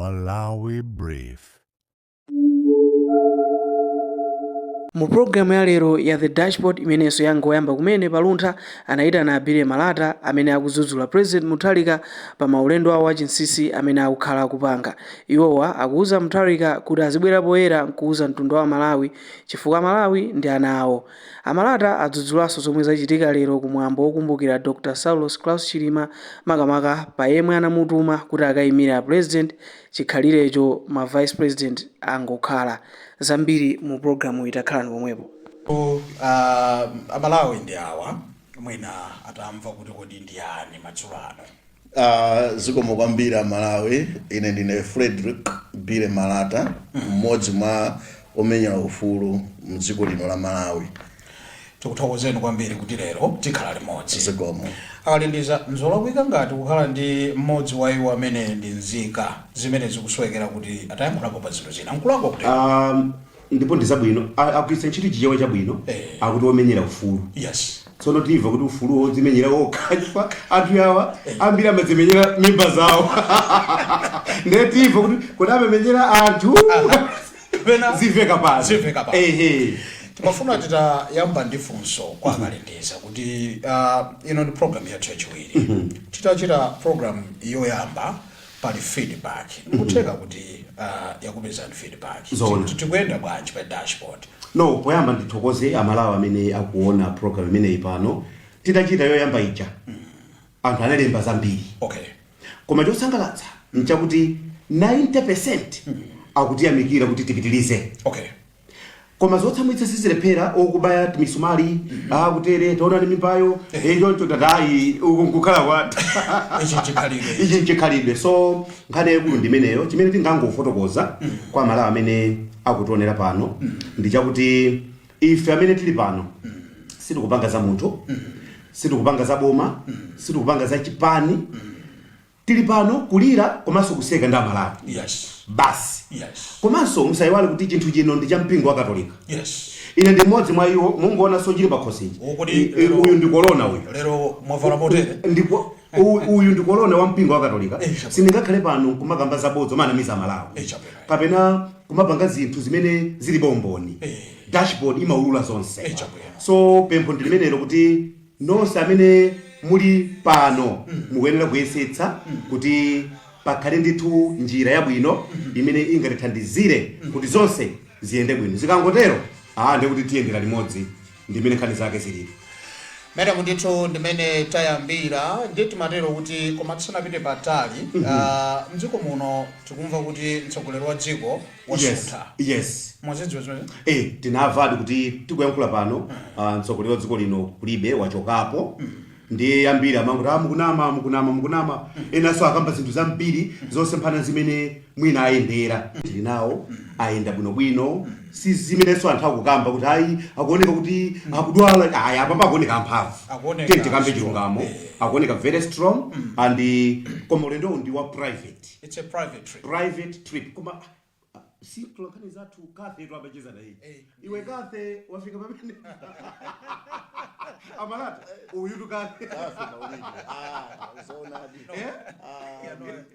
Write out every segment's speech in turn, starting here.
Malawi Brief. Mu programu ya lero ya The Dashboard imenenso yangoyamba kumene paluntha anayitana Abire Malata amene akudzudzula President Mutharika pa maulendo awo achinsinsi amene akukhala akupanga. Iwowa akuwuza Mutharika kuti azibwera poyera nkuwuza mtundu wa Malawi chifukwa Malawi ndi ana awo. Amalata adzudzulanso zomwe zachitika lero kumwambo wokumbukira Dr. Saulos Klaus Chilima makamaka pa yemwe anamutuma kuti akayimira President chikhalirecho ma Vice President angokhala. Zambiri mu programu itakhala pomwepo. Amalawi ndi awa mwina atamva kuti kodi ndi yani matsulano. Zikomo kwambiri Amalawi, ine ndine Frederick Bire Malata, mmodzi mwa omenya ufulu mdziko lino la Malawi. Tikuthokozeni kwambiri kuti lero tikhala limodzi. Zikomo. Awalindiza nzolakwika ngati kukhala ndi mmodzi wa iwo amene ndi nzika zimene zikuswekera kuti atayankhulapo pa zinthu zina. Nkulango kuti ndipo ndizabwino akuisa ntchito chichewa chabwino akuti omenyera ufulu. Yes. Tsono tiva kuti ufulu wodzimenyera okha chifukwa anthu awa ambiri amadzimenyera mimba zawo. Nditiva kuti amamenyera anthu ziveka pasi. Ziveka pasi. Timafuna titayamba ndi funso kwa akalendeza kuti ino ndi program yathu yachiwiri. Titachita program yoyamba pali feedback. Nikutheka kuti yakupezani feedback. Tikuyenda bwanji pa dashboard. No, poyamba ndithokoze Amalawi amene akuona program imeneyi pano. Titachita yoyamba ija. Anthu analemba zambiri. Okay. Koma chosangalatsa nchakuti 90% akutiyamikira kuti tipitilize. Okay. Koma zotsamwitsa sizilephera okubaya timisumali akutere taona ndi mimbayo choncho tatayi ukukhala kwati ichi chikhalidwe. So nkhani yakulu ndimeneyo chimene tingangofotokoza kwa Amalawi amene akutionera pano ndi chakuti ife amene tili pano sitikupanga za munthu, sitikupanga za boma, sitikupanga za chipani, tili pano kulira komanso kuseka ndi Amalawi. Yes. Basi. Yes. Komanso musayiwale kuti chinthu chino ndi cha mpingo wa Katolika. Yes. Ine ndi mmodzi mwa iwo mungoona so chili pakhosi. Uyu ndi corona uyu. Lero mwavala motere. Ndipo uyu ndi corona wa mpingo wa Katolika. Sindingakhale pano kumakamba zabodza manamiza Malawi. Kapena kumapanga zinthu zimene zili bomboni. Dashboard imaulula zonse. So pempho ndi limenelo kuti nonse amene muli pano mukuyenera kuyesetsa kuti pakhale ndithu njira yabwino imene ingatithandizire kuti zonse ziyende bwino. Zikangotero ndikuti tiyendera limodzi ndimene nkhani zake zili. Madam ndithu ndimene tayambira nditi matero kuti koma tisanapite patali mdziko muno tikumva kuti mtsogoleri wa dziko wasuntha. Yes. Mwazidziwa zimene? Tinavadi kuti tikuyankhula pano mtsogoleri wa dziko lino kulibe wachokapo. Ndi ambiri amanguti mukunama enanso akamba zinthu zambiri zonse mphana zimene mwina ayendera tili nawo ayenda bwinobwino si zimenenso anthu akukamba kuti ayi akuoneka kuti akudwala apa akuoneka amphamvu tikambe chilungamo akuoneka very strong and koma ulendo ndi wa private. It's a private trip. Private trip koma si tulokani zathu Kathe tu abacheza na hii. Iwe Kathe wafika pamene. Amalata uyu tukathe. Zona di.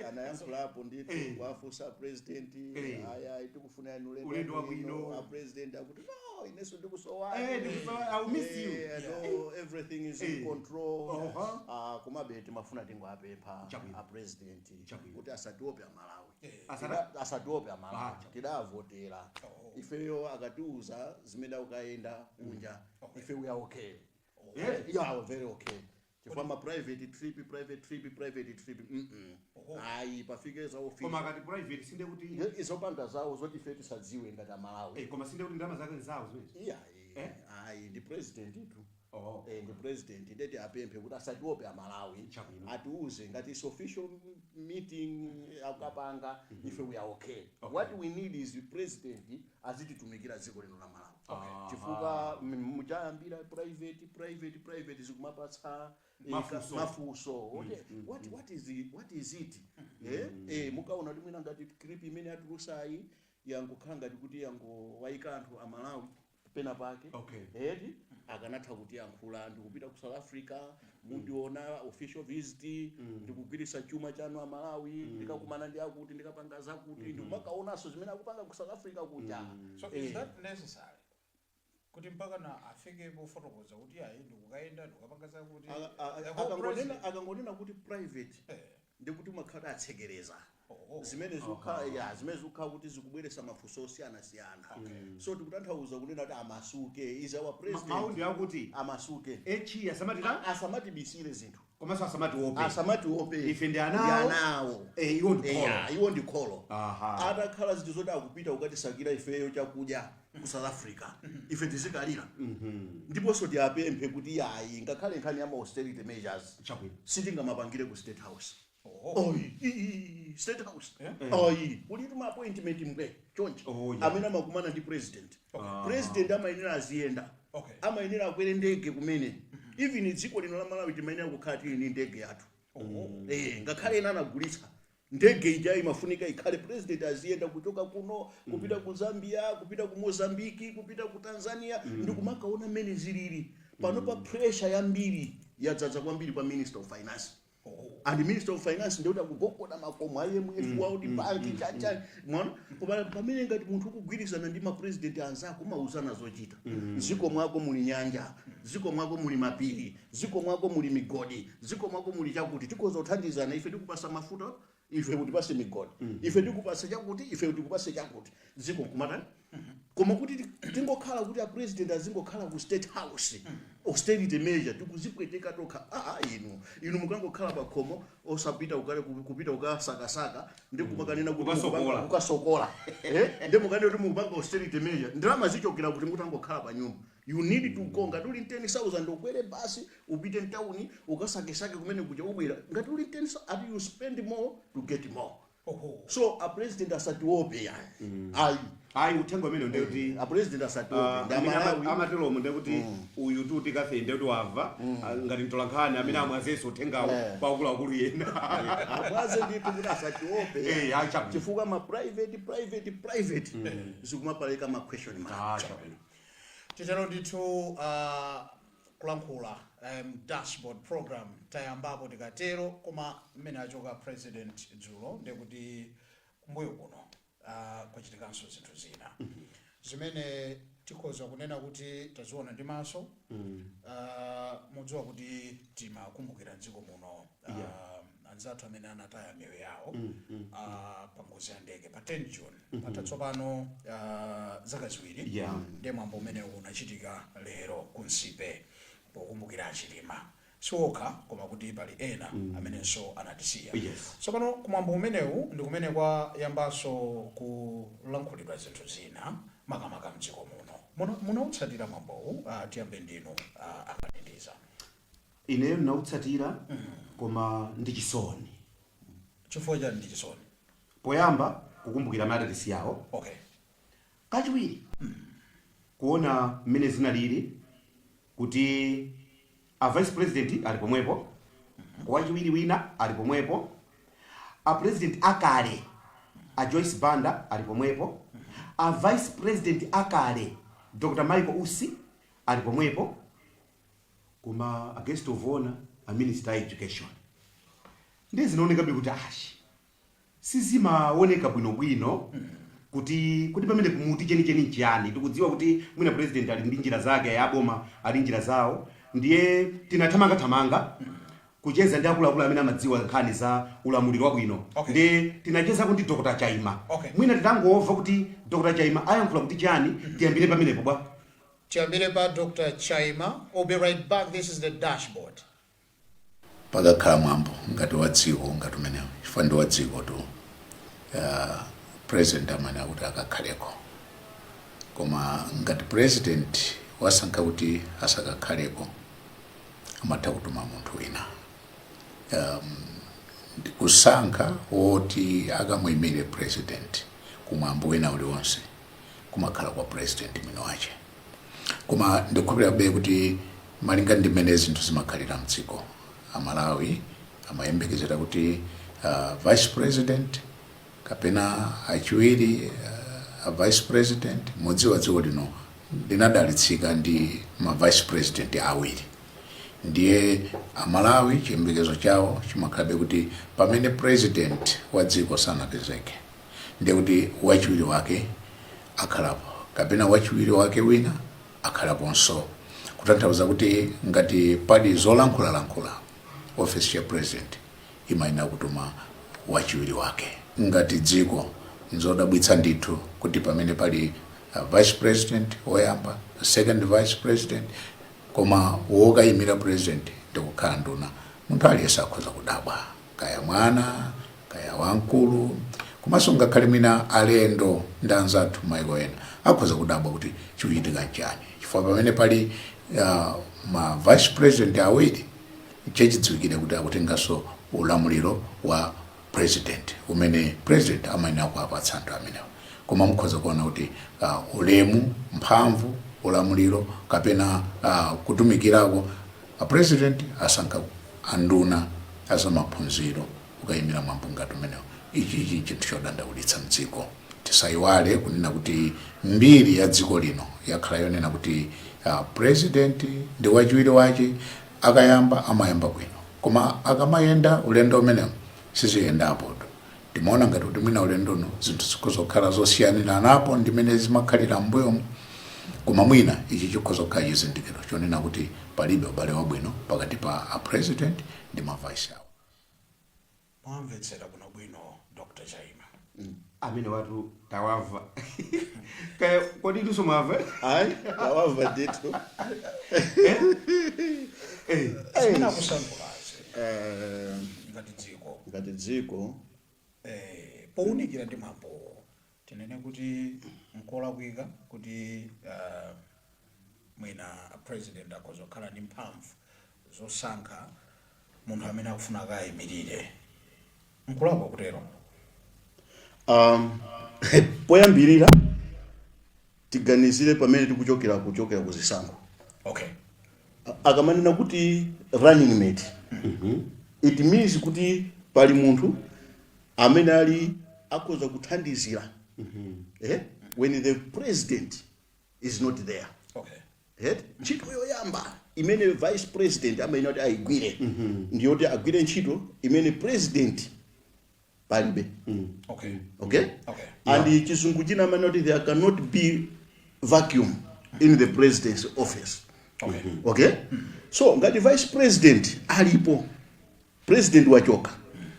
Anayankhula hapo ndithu wafusa president aya itikufuna ulendo wabwino president akuti no ineso ndikusowa. I'll miss you. No, everything is in control. Kumabe timafuna tingwapempha a president kuti asatiope Malawi. Asatiope Malawi. Tidavotera. Ifeyo akatiuza zimene ukaenda kunja. Ife we are okay. Yeah, very okay. Kifama private trip. Ayi pafike za office. Koma kati private sinde kuti izopanda zawo zoti feti sadziwe ngati Malawi. Koma sinde kuti ndama zake zawo zwe. Yeah. Ayi ndi president itu. Ndi president ndeti apemphe kuti asatiope Malawi. Atiuze ngati is official meeting akapanga ife we are okay. What we need is the president azititumikira dziko lino la Malawi. Chifuka mujayambira private zikumapatsa mafuso. What is it? Mukaona kuti mwina ngati clip imene atulusayi yangu khanga kuti yangu waika anthu a Malawi pena pake. akanatha kutiyankhula ndikupita ku South Africa mundiona official visit ndikugwiritsa chuma chanu a Malawi ndikakumana ndi akuti ndikapanga zakuti ndikumakaonanso zimene akupanga ku South Africa kuja. So is that necessary? Kuti mpaka na afike pofotokoza kuti ayi ndikukaenda ndikapanga zakuti akangonena kuti private ndikuti makhala atsekereza zimene zikukhala kuti zikubweretsa mafunso osiyana-siyana. So tikutanthauza kunena kuti amasuke is our president. Maundi akuti amasuke echi asamatibisire zinthu komanso asamati ope ife ndi anawo iwo ndikholo atakhala zinthu zoti akupita kukatisakira ifeyo chakudya ku South Africa ife tizikalira ndiponso tiapemphe kuti ayi ngakhale nkhani ya austerity measures sitingamapangire ku State House. State House ulitu ma appointment mbe chonchi amene amakumana ndi president amayenera aziyenda amayenera akwere ndege kumene even dziko lino la Malawi timayenera kukhala tili ndi ndege yathu ngakhale ena anagulitsa ndege ija imafunika ikhale president aziyenda kuchoka kuno kupita ku Zambia kupita ku Mozambique kupita ku Tanzania ndikumakaona mmene zilili pano pa pressure yambiri yadzadza kwambiri pa Minister of Finance. And the Minister of Finance ndio akugogoda makomo IMF World Bank chacha mwana pamene ngati munthu ukugwirizana ndi ma president anzako mauzana zochita ziko mwako muli nyanja ziko mwako muli mapiri ziko mwako muli migodi ziko mwako muli chakuti tikoza kuthandizana ife tikupasa mafuta ife utipase migodi ife tikupasa chakuti ife tikupase chakuti ziko kumatani koma kuti tingokhala kuti a president azingokhala ku State House austerity measure tikuzipweteka tokha inu mukangokhala pakhomo osapita kupita ukasakasaka ndikumakanena kuti ukasokola mukanena kuti mukupanga austerity measure ndalama zichokera kuti mutangokhala pa nyumba. You need to go ngati uli 10,000 ukwere basi upite mtauni ukasakesake kumene kuja ubwera ngati uli 10,000 you spend more to get more. So a president asatiwope ayi uthenga umene ndio kuti a president asatiwope amatelomo ndio kuti uyu tu tikafe ndio kuti wava ngati mtolankhani amene amwazenso uthengawo pa akulu yena amwaze ndipo kuti asatiwope chifukwa ma private zikumapaleka ma question mark. Titero ndithu kulankhula dashboard program tayambapo tikatero koma mmene achoka president dzulo ndikuti kumbuyo kuno kwachitikanso zinthu zina zimene tikhoza kunena kuti taziona ndi maso mudziwa kuti timakumbukira dziko muno anzathu amene anataya miyoyo yawo pa ngozi ya ndege pa 10 June patatsopano zaka ziwiri ndiye mwambo umene unachitika lero ku Nsipe pokumbukira achitima siwokha koma kuti pali ena amenenso anatisiya. Tsopano kumwambo umenewu ndi kumene kwa yambaso kulankhulidwa zinthu zina makamaka mdziko muno munautsatira mwambowu tiyambe ndinu akanendiza. Ine nautsatira koma ndi chisoni. Chifukwa chani ndi chisoni? Poyamba kukumbukira madalisi yawo. Kachiwiri kuona mmene zinalili kuti a vice president ali pomwepo wachiwiri wina ali pomwepo a president akale a Joyce Banda ali pomwepo a vice president akale Dr. Michael Usi ali pomwepo kuma a guest of honor a minister of education. Ndiye zinaoneka kuti sizimaoneka bwinobwino kuti pamene kumuti cheni nchiyani tikudziwa kuti mwina president ali ndi njira zake yaboma ali njira zawo ndiye tinathamanga kucheza ndi akuluakulu amene amadziwa nkhani za ulamuliro wabwino ndiye tinacheza kuti Dr. Chaima mwina titangomva kuti Dr. Chaima ayankhula kuti chani tiyambire pamenepo bwa tiyambire pa Dr. Chaima. We'll be right back. This is the dashboard. Pakakhala mwambo ngati wa dziko ngati umenewo chifukwa ndi wa dziko tu president amene akuti akakhaleko koma ngati president wasankha kuti asakakhaleko amatha kutuma munthu wina kusankha woti akamuyimire president kumwambo wina uliwonse kumakhala kwa president mwini wache koma ndikukhulupirira kuti malinga ndi mmene zinthu zimakhalira mdziko Amalawi amayembekezera kuti vice president kapena achiwiri a vice president mudziwa dziko lino linadalitsika ndi ma vice president awiri. Ndiye Amalawi chiyembekezo chawo chimakhalabe kuti pamene president wa dziko sanapezeke ndiye kuti wachiwiri wake akhalapo kapena wachiwiri wake wina akhalaponso, kutanthauza kuti ngati pali zolankhula office ya president imayenera kutuma wachiwiri wake. Ngati dziko nzodabwitsa ndithu kuti pamene pali vice president woyamba, second vice president, koma wokayimira president ndikukhala nduna, munthu aliyense akhoza kudabwa, kaya mwana kaya wamkulu, komanso ngakhale mwina alendo ndi anzathu maiko ena akhoza kudabwa kuti chikuchitika nchani, chifukwa pamene pali ma vice president awiri chechidziwikire kuti akutenganso ulamuliro wa president umene president amayenera kuwapatsa anthu amenewo. Koma mukhoza kuona kuti ulemu, mphamvu, ulamuliro kapena kutumikirako a president asankha anduna azamaphunziro kukayimira mwambo ngati umenewo. Ichi chinthu chodandaulitsa mdziko. Tisayiwale kunena kuti mbiri ya dziko lino yakhala yonena kuti president ndi wachiwiri wache akayamba amayamba bwino, koma akamayenda ulendo umenewo siziyendapo. Timaona ngati kuti mwina ulendono zinthu zikuzokhala zosiyaniranapo ndimene zimakhalira mbuyomu, koma mwina ichi chikhoza kukhala chizindikiro chonena kuti palibe ubale wabwino pakati pa a president ndi ma vice awo. Mwamvetsera kuno bwino Dr. Chaima. Amene watu tawava. Kaya kodi ndiso mwava? Hayi, tawava ndithu. Sina kusankulaze. Ngati dziko pounikira ndi mwambo tinene kuti mkola kwika kuti mwina president akhoza kukhala ndi mphamvu zosankha munthu amene akufuna akayimirire. Mkulakwa kutero. Poyambirira tiganizire pamene tikuchokera kuzisankho. Okay. Akamanena kuti running mate. It means kuti pali munthu amene ali akhoza kuthandizira. When the president is not there. Okay. Ntchito yoyamba imene vice president amayenera kuti ayigwire ndiyo kuti agwire ntchito imene president palibe. Okay. Okay? Okay. And chizungu china amayenera kuti there cannot be vacuum in the president's office. Okay. Okay? So ngati vice president alipo, president wachoka,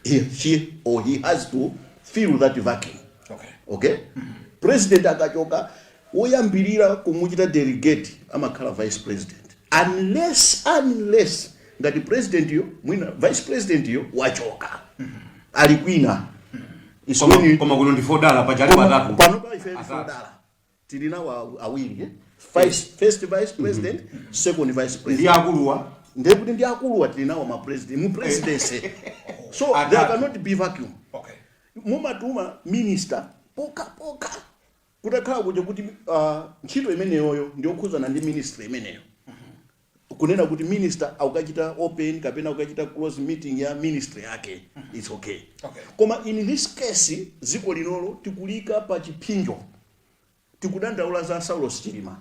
she or he has to fill that vacuum. Okay. Okay? President akachoka, woyambirira kumuchita delegate amakhala vice president. Unless ngati president yo, mwina vice president yo wachoka. Ali kwina. Koma kuno ndi $4 pachali patatu. Pano pa ife $4. Tilina awiri, first vice president, second vice president. Ndi akuluwa. Ndekuti ndi akuluwa tilinawo ma president, mu presidency. So there cannot be vacuum. Okay. Mumatuma minister poka. Kutakhala kuti ntchito imeneyoyo ndi yokhuzana ndi ministry imeneyo. Kunena kuti minister aukachita open kapena aukachita close meeting ya ministry yake, it's okay. Okay. Koma in this case ziko linolo tikulika pa chipinjo. Tikudandaula za Saulos Chilima.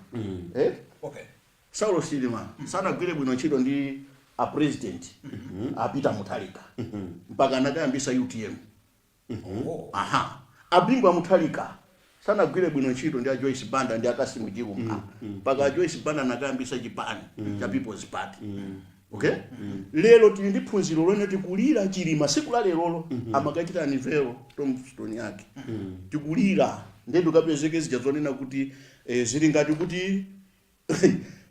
Okay. Saulos Chilima sanagwire bwino ntchito ndi a president apita Mutharika mpaka anakayambisa UTM. Abingwa Mutharika sanagwire bwino ntchito ndi a Joyce Banda ndi Akasimu Chilumba mpaka a Joyce Banda anakayambisa chipani cha People's Party. Okay? Lero tili ndi phunziro lone tikulira Chilima siku la lerolo amakachita anivelo tombstone yake. Tikulira ndedu kapezeke zijazonena kuti zili ngati kuti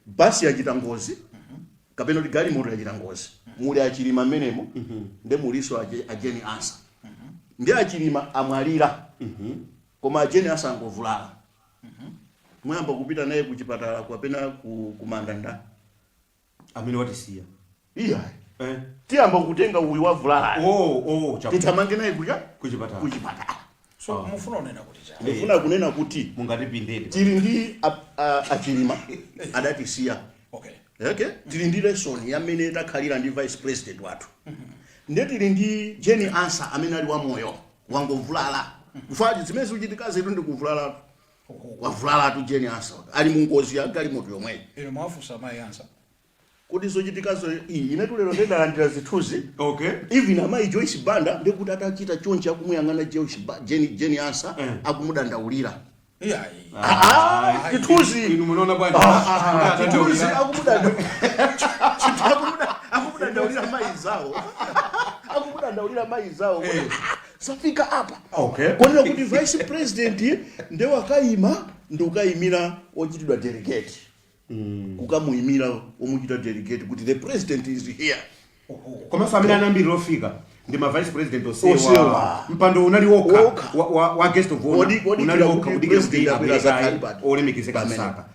basi yachita ngozi kapena kuti galimoto yachita ngozi. Muli a Chilima menemo nde muliso a Jeni Ansa. Ndi a Chilima amwalira. Koma a Jeni Ansa angovulala. Mwamba kupita naye kuchipatala kapena kumandanda. Amene watisiya. Iya. Tiyamba kutenga uyu wavulala. Chapu. Titamange naye Kuchipatala. So mufuna unena kuti cha. Mufuna kunena kuti mungatipindeni. tili ndi a Chilima adatisiya. Okay. Okay? Tili ndi lesson yamene takhalira ndi vice president watu. Ndi tili ndi Jeni Ansa amene ali wa moyo wangovulala. Kufaji zimene zichitika zetu ndi kuvulala. wavulala tu Jeni Asa ali mungozi ya galimoto yomwe ino mwafusa mai ansa kuti zochitikazo ine tulero ndendalandira zithuzi Okay. even amayi Joyce Banda ndekuti atachita chonchi akumuyang'ana Jeni Asa akumudandaulira chithuzi Inu munaona bwana. chithuzi akumudandaulira mai zawo akumudandaulira mai zawo safika apa Okay. konera kuti vice president ndewakayima ndokayimira ochitidwa delegate kukamuyimira omuchita delegate kuti the president is here Koma famila nambiri lofika ndi ma vice president Osewa. osewa mpando unali Woka. wa guest of honor Odi unali woka kuti kudigira president akwera za Kalibata. olemekizeka Pamene. msaka.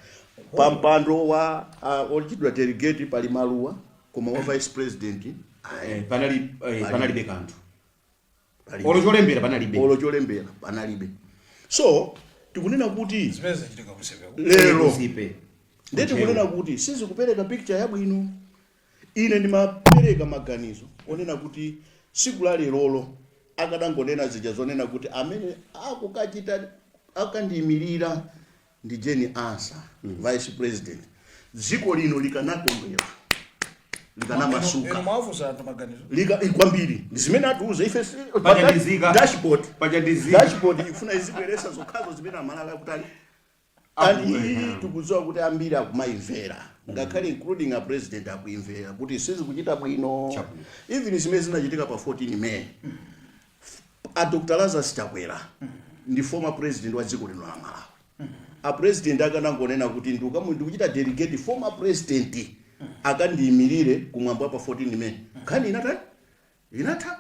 pampando wa ochitidwa delegate pali maluwa koma wa vice president Panalibe kanthu. pali- Olo cholembera panalibe. olo cholembera panalibe so tikunena kuti zimene zachitika kusepeku lero Zipe. ndeti kunena kuti sizikupereka picture yabwino ine ndimapereka maganizo onena kuti siku la lerolo akadangonena zija zonena kuti amene akukachita akandiyimirira ndi Jeni Asa vice president dziko lino likanakondwera likanamasuka ino mwafusa anthu maganizo kwambiri ndi zimene atiuza ife Pachadizika. dashboard ifuna izibweresa zokhazo zimene amalawi akutali and tikudziwa kuti ambiri akumayimvera ngakhale including a president akuimvera kuti sizikuchita bwino even zimene zinachitika pa 14 May a Dr. Lazarus Chakwera ndi former president wa dziko lino la Malawi a president akanangonena kuti ndikuchita delegate former president akandiyimirire kumwamba pa 14 May khani inatha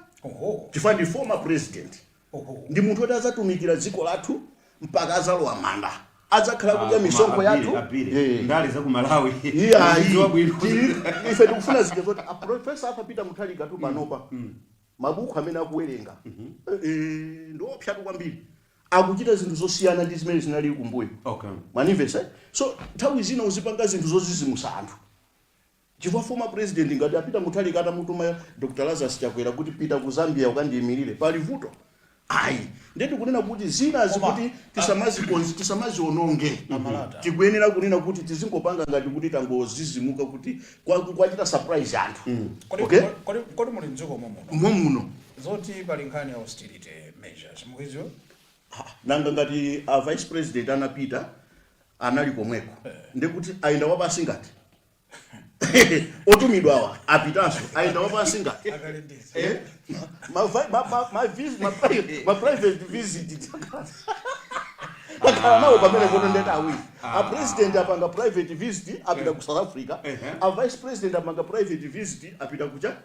chifukwa ndi former president ndi munthu woti azatumikira dziko lathu mpaka azalowa manda adzakhala kudya misonkho yathu ndali za ku Malawi. ife tikufuna zija zoti a professor apa Peter Mutharika tu panopa mabuku amene akuwerenga ndiopsatu kwambiri akuchita zinthu zosiyana ndi zimene zinali kumbuyo Okay. manimvesa so nthawi zina uzipanga zinthu zozizimusa anthu chifukwa former president ngati a Peter Mutharika atamutuma Dr. Lazarus Chakwera kuti pita ku Zambia ukandiyimirire pali vuto ayi ndeti kunena kuti zina zikuti tisamaziononge tikuyenera kunena kuti tizingopanga ngati kuti tangozizimuka kuti kwachita surprise anthu okay kodi muli mdziko muno zoti pali nkhani ya austerity measures mukudziwa nanga ngati a vice president anapita anali komweko ndekuti aenda wapasi ngati otumidwawa apitanso aenda wapasi ngati akalendeza ma private visit akhala nawo pamene kuti ndeta awiri a president apanga private visit apita ku South Africa a vice president apanga private visit apita kucha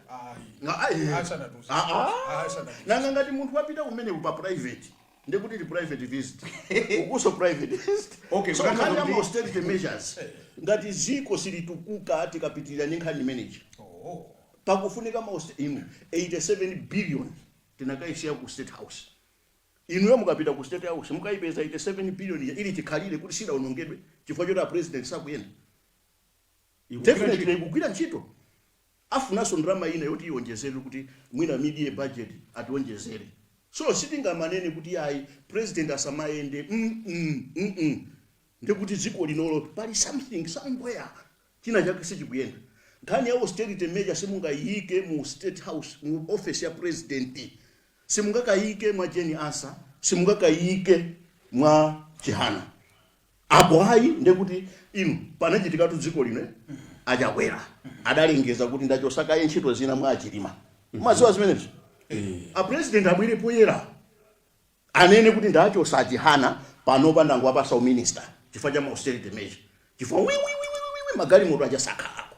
nanga ngati munthu wapita kumene pa private ndekuti ti private visit ukuso private visit Okay, so kukana nkhani ya kuti- austerity measures ngati ziko silitukuka tikapitirira ndi nkhani imeneyi pakufunika inu 87 billion tinakaisiya ku State House inuyo mukapita ku State House mukayipeza 87 billion ili tikhalire kuti sidaonongedwe chifukwa choti a president sakuyenda definitely ikugwira ntchito afunaso ndalama ina yoti ionjezere kuti mwina media budget ationjezere so sitingamanene kuti ayi president asamayende ndekuti dziko linolo pali something somewhere china chake sichikuyenda nkhani ya austerity measure simungayike mu State House mu office ya president simungakayike mwa Jeni Asa simungakayike mwa Chihana apo hayi ndekuti inu panachitikatu dziko lino achakwera adalengeza kuti ndachosaka ntchito zina mwa achilima maziwa zimenezo a president abwere poyera anene kuti ndachosa Chihana panopa ndango apasa minister chifukwa cha austerity measure chifukwa magali moto achasakhalako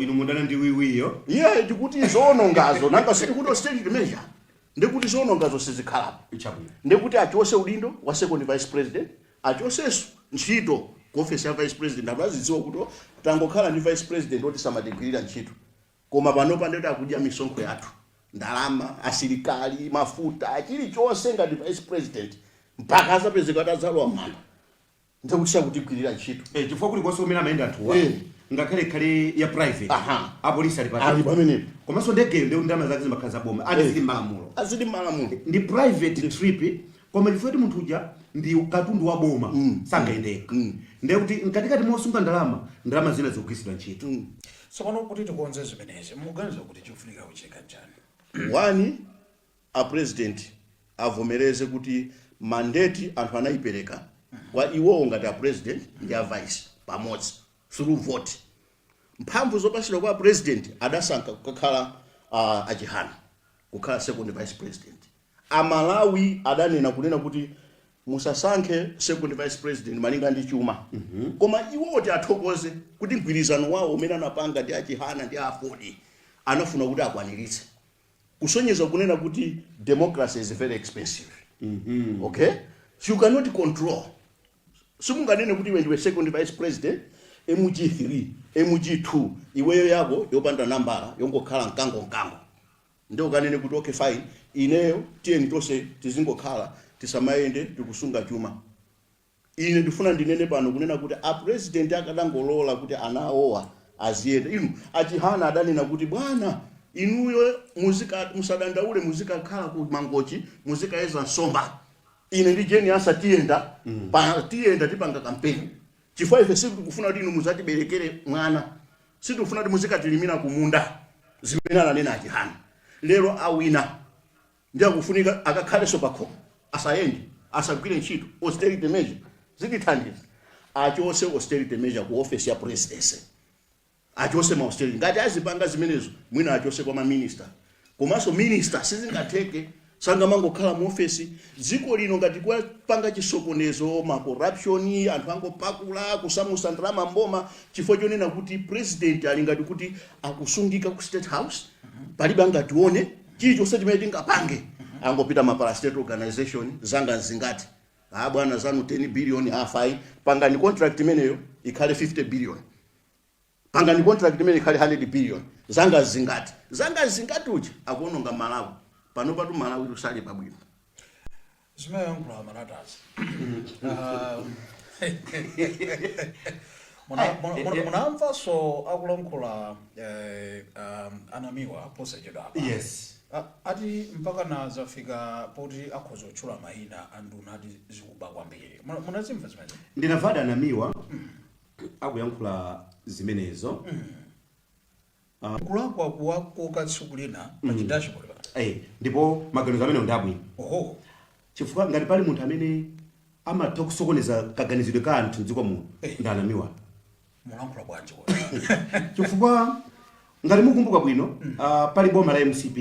inu mundana ndi wiwiyo ndikuti zoonongazo nanga siti kuti austerity measure ndikuti zoonongazo sizikhalapo Chabwino. ndikuti achose udindo wa second vice president achoseso ntchito ku office ya vice president abazidziwa kuti tangokhala ndi vice president oti samatigwirira ntchito koma panopa ndeti akudya misonkho yathu ndalama asilikali mafuta chilichonse ngati vice president mpaka asapezeka atazalowa mwana ndikuti sakutigwirira ntchito chifukwa kuli kosomera mayenda anthuwa ngakhale khale ya private apolisi ali ali pamenepo komanso ndegeyo ndi ndalama zake zimakhala zaboma ali zili malamulo azili malamulo ndi private trip koma chifukwa kuti munthu uja ndi katundu wa boma sangayendeka ndiye kuti mkatikati mosunga ndalama zina zikugwiritsidwa ntchito. Tsopano kuti tikonze zimenezi muganiza kuti chikufunika kucheka njani? One, a president avomereze kuti mandate anthu anayipereka kwa iwo ngati a president ndi a vice pamodzi through vote. Mphamvu zopatsidwa kwa president adasankha kukhala achihana kukhala second vice president. Amalawi adanena kunena kuti musasankhe second vice president malinga ndi chuma. Koma iwo athokoze kuti mgwirizano wawo umene anapanga ndi achihana ndi afodi anafuna kuti akwaniritse. Kusonyeza kunena kuti democracy is very expensive. Okay? So you cannot control. Simunganene kuti iwe ndiwe second vice president, MG3, MG2, iweyo yako yopanda nambala yongokhala mkango. Ndio kanene kuti okay fine, ineyo tiyeni tonse tizingokhala tisamayende tikusunga chuma. Ine ndifuna ndinene pano kunena kuti a president akadangolola kuti anaowa aziyenda. Inu achihana adanena kuti bwana inuyo musadandaule muzikakhala ku mangochi muzikaeza nsomba. Ine ndi jeni asa tiyenda tipanga kampeni. Chifukwa ife sikufuna kuti inu muzatiberekere mwana. Sikufuna kuti muzikatilimira kumunda. Zimene ananena achihana. Lero awina. Ndiye kufunika akakhaleso pakho. Asayende, asagwire ntchito, austerity measure. Zikithandiza. Achose austerity measure ku office ya presidency. Achose ma austerity. Ngati azipanga zimenezo, mwina achose kwa minister. Komanso minister sizingatheke sangamango khala mu office. Dziko lino ngati kwa panga chisokonezo, ma corruption, anthu angopakula, kusamusa ndalama mboma, chifukwa chonena kuti president ali ngati kuti akusungika ku state house. Palibe angatione, chilichonse chimene tingapange. Angopita ma parastate organization zanga zingati. Bwana zanu 10 billion afai, pangani contract imeneyo ikhale 50 billion. Pangani contract imeneyo ikhale 100 billion. Zanga zingati uchi akuononga Malawi. Pano patu Malawi tusali pabwino. Zimene yankula manatazi. Munamva so akulankhula anamiwa posachedwa apa. Yes. Ati mpaka na zafika poti akhoza kutchula mayina anduna ati zikuba kwambiri. Munazimva zimene? Ndinavada anamiwa akuyankhula zimenezo. Kulakwa kuwako katsukulina pa chidashboard. Ndipo maganizo amene ndabwino. Oho. Chifukwa ngati pali munthu amene amatha kusokoneza kaganizidwe ka anthu dziko muno ndanamiwa. Mulankhula bwanji kwa. Chifukwa ngati mukumbuka bwino pali boma la MCP.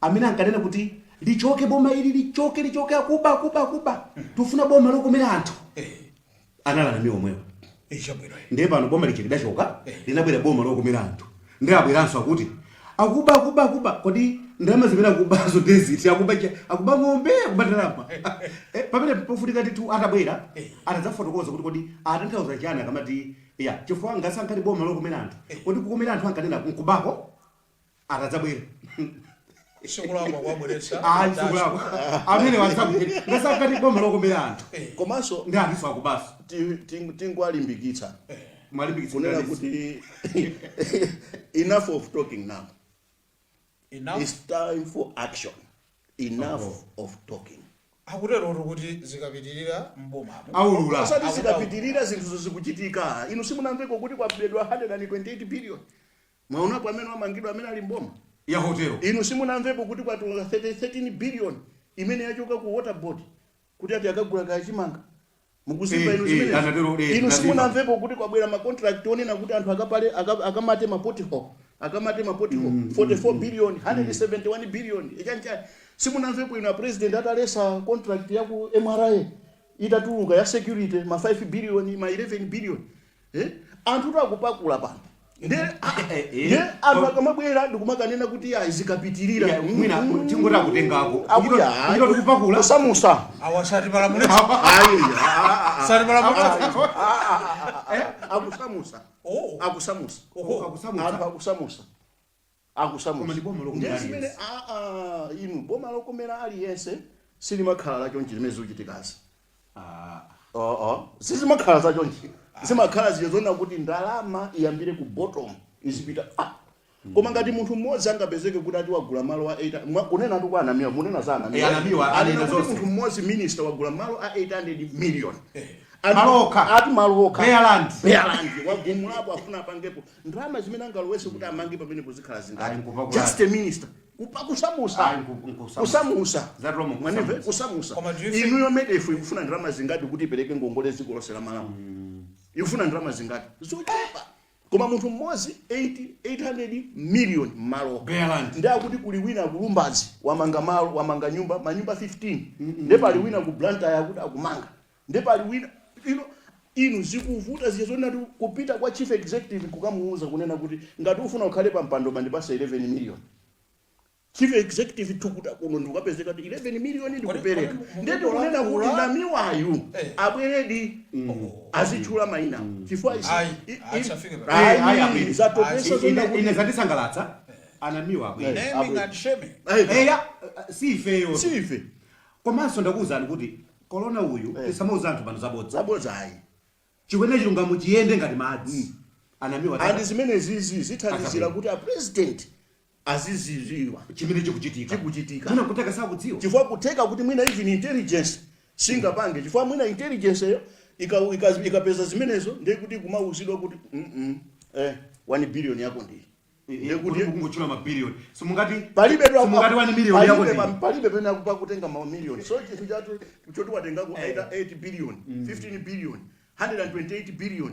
Amene ankanena kuti lichoke boma ili lichoke akuba. Tufuna boma lokomera anthu. Analanamiwa omwewa. Ndiye pano boma lichikidachoka linabwera boma lokomera anthu. Ndiye abweranso akuti akuba kodi ndalama zimene akubazo desert akuba ng'ombe akuba ndalama. Pamene pofunika titu atabwera atadzafotokoza kuti kodi atanthauza chani akamati chifukwa ngasankhani boma lokomera anthu. Kodi kukomera anthu ankanena nkubako atadzabwera. Sikulakwa kwabweretsa. Sikulakwa. Amene wazabwera ngasankhani boma lokomera anthu. Komanso ndi anthu akubaso. Tingwalimbikitsa. Mwalimbikitsa Kunena kuti enough of talking now. Enough? It's time for action. Enough of talking. Akutero kuti zikapitirira mbomamo. Aulula. Osati zikapitirira zinthu zikuchitika. Inu simunamveko kuti kwabedwa 128 billion. Mwaonapo amene amangidwa amene ali mboma. Ya hotelo. Inu simunamveko kuti kwatula 13 billion imene yachoka ku water board. Kuti ati akagula kachimanga. Mukuzipa inu zimene. Inu simunamveko kuti kwabwera ma contract onena kuti anthu akamate ma pothole. 44 billion, 171 billion. Simunamvepo ina president atalesa contract ya ku MRA itatuluka ya security ma 5 billion, ma 11 billion. Anthu akupakula pano. Anthu akamabwera ndikumakanena kuti zikapitirira. Mwina tingota kutengako. Ndiko tikupakula. Kusamusa. Awasati palamule. Sati palamule. Akusamusa. Akusamusa. Ndesimene inu boma lokomera aliyense silimakhala la chonchi limene zikuchitikazi. Sizimakhala za chonchi. Zimakhala ziyezona kuti ndalama iyambire ku bottom izipita koma ngati munthu mmodzi angapezeke kuti ati wagula malo a 8 kunena ndi kwa anamiwa munena za anamiwa anena zonse munthu mmodzi minister wagula malo a 800 million Maloka. ati maloka Bearland wagumulapo afuna apangepo ndalama zimene angalowese kuti amange pamene pozikhala zingati nkupakula. just a minister kusamusa kusamusa Zaromo, mwanimve kusamusa Koma do you think- inuyo medefu ikufuna ndalama zingati kuti ipereke ngongole dziko lonse la malamu ikufuna ndalama zingati zochepa koma munthu mmodzi 800 million maloka Bearland. ndi akuti kuli wina kulumbazi wamanga malo wamanga nyumba manyumba 15 ndi pali wina ku Blantyre akuti akumanga ndi pali wina inu zikuvuta ziyezonati kupita kwa chief executive kukamuuza kunena kuti ngati ufuna ukhale pa mpando mandipasa 11 million chief executive tukuta kuno ndikapezeka kuti 11 million ndikupereka ndeti kunena kuti namiwayu abweredi azitchula maina chifukwa zatopesa ine zatisangalatsa anamiwa naming and shaming. sifeyo sife komanso ndakuwuzani kuti korona uyu tisamauza anthu pano zabodza zabodzayi chikwene chilungamo chiyende ngati madzi anamiwa andi zimene zizi zithandizira kuti a president aziziziwa chimene chikuchitika chikuchitika kuna kuteka sakudziwa chifukwa kuteka kuti mwina even intelligence singapange chifukwa mwina intelligence yo ikapeza zimenezo ndiye kuti kumauzidwa kuti 1 billion yako ndiye kuti kungochula mabiliyoni simungati palibe simungati 1 million yako ndiye palibe pena kutenga ma million so chinthu chatu choti watengako 8 billion 15 billion 128 billion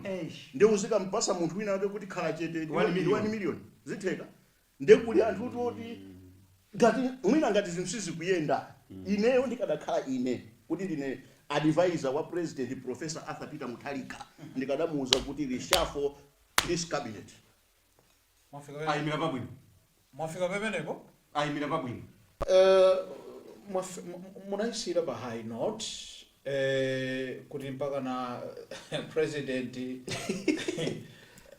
ndiye uzika mpasa munthu wina wake kuti khala chete 1 million zitheka ndiye kuli anthu kuti ngati mwina ngati zinthu sizikuyenda ineyo ndikadakhala ine kuti ndine advisor wa president Professor Arthur Peter Mutharika ndikadamuuza kuti reshuffle this cabinet ayimira pabwino Mwafika pemeneko? ayimira pabwino munaisira pa high note kuti mpaka na president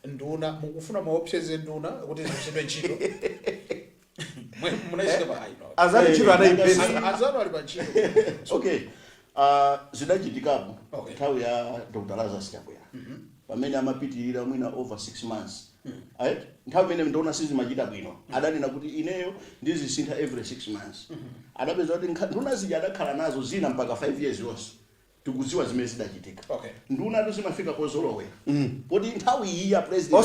nduna mukufuna maoptions nduna kuti zichitwe ntchito munaisira pa high note azali chiro anayipesa azalo ali pa ntchito okay zidachitikapo Okay. nthawi ya Dr. Lazarus Chakwera pamene amapitirira mwina over 6 months right nthawi imene ndona sizimachita bwino adanena kuti ineyo ndizisintha every 6 months adapeza kuti nduna zija adakhala nazo zina mpaka 5 years yonse tikudziwa zimene zidachitika Okay. nduna tuzimafika pozolowera poti nthawi iyi ya president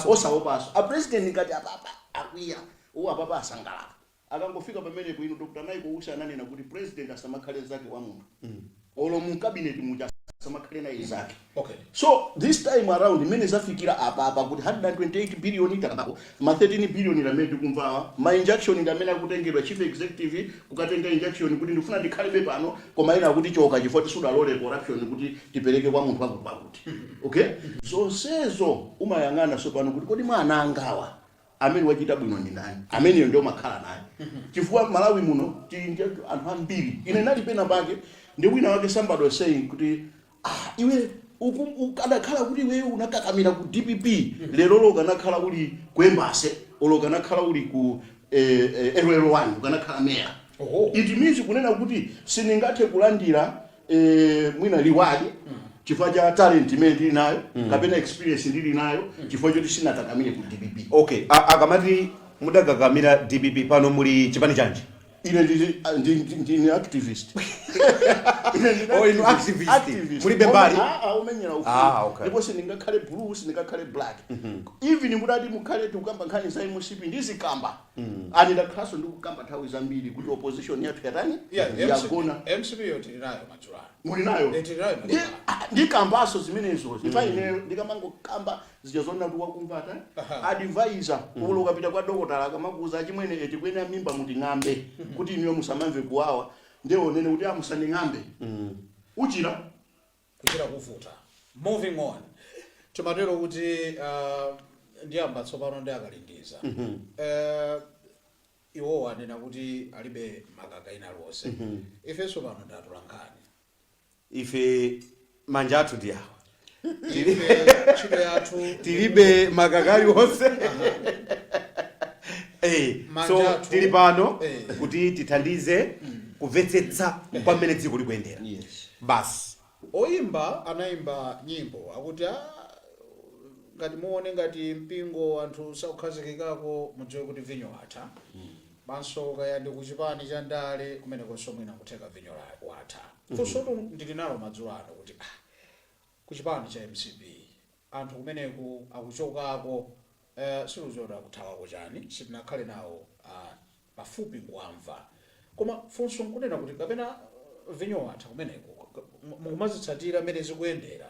osaopaso a president ngati apapa akwiya uwo apapa asangalala akangofika pamene bwino Dr. Naiko Usha ananena kuti president asamakhale zake wa munthu olo mu cabinet muja asamakhale naye zake okay so this time around imene zafikira apa kuti 128 billion itakabako ma 13 billion lamene tikumvawa ma injection ngamene akutengedwa chief executive kukatenga injection kuti ndifuna ndikhalebe pano koma ina kuti choka chifukwa tisudalole corruption kuti tipereke kwa munthu wakuti pakuti okay zonsezo umayang'ana so pano kuti kodi mwana angawa amene wachita bwino ndi nani amene ndio makhala naye chifukwa Malawi muno tili anthu ambiri ine nali pena pake ndi wina wake somebody was saying kuti iwe ukadakhala kuti iwe unakakamira ku DPP lero lokanakhala uli ku embassy olokanakhala uli ku LL1 ukanakhala mayor it means kunena kuti siningathe kulandira mwina liwadi chifukwa cha talent imene ndili nayo kapena experience ndili nayo chifukwa choti sinatakamire ku DPP okay akamati mudagakamira DPP pano muli chipani chanji ine ndi activist inu activist mulibe mbali umenyera okay. ndipo sindingakhale blue sindingakhale black even mudati mukhale tikukamba nkhani za imusipi ndizikamba andidakhalanso ndikukamba nthawi zambiri kuti opposition yathu yatani yagona MCP yoti nayo machulano muli nayo ndikambaso zimenezo ifa ineyo ndikamangokamba zichazonena kuti wakumvata advisor ulo ukapita kwa dokotala akamakuuza achimwene eti kwene amimba muti ng'ambe kuti iniyo musamamve kuwawa ndionene kuti amusanding'ambe uchira kufuta moving on timatero kuti ndiyamba tsopano ndi akalindiza iwo anena kuti alibe makaka aliwonse ifenso pano ndatulankhani ife manja athu ndi awa ntchito yathu tilibe makaka aliwonse so tili pano kuti tithandize kumvetsetsa pamene dziko likuyendera basi oyimba anayimba nyimbo akuti ngati muone ngati mpingo anthu sakukhazikikako mudziwe kuti vinyo watha manso kaya ndi kuchipani cha ndale kumenekonso mwina kutheka vinyo watha funso ndili nalo madzulo ano kuti kuchipani cha MCP anthu kumeneku akuchokako siluzoda kuthawako chani sitinakhale nawo pafupi kuamva koma funso nkunena kuti kapena vinyo watha kumeneku mukumazitsatira mmene zikuyendera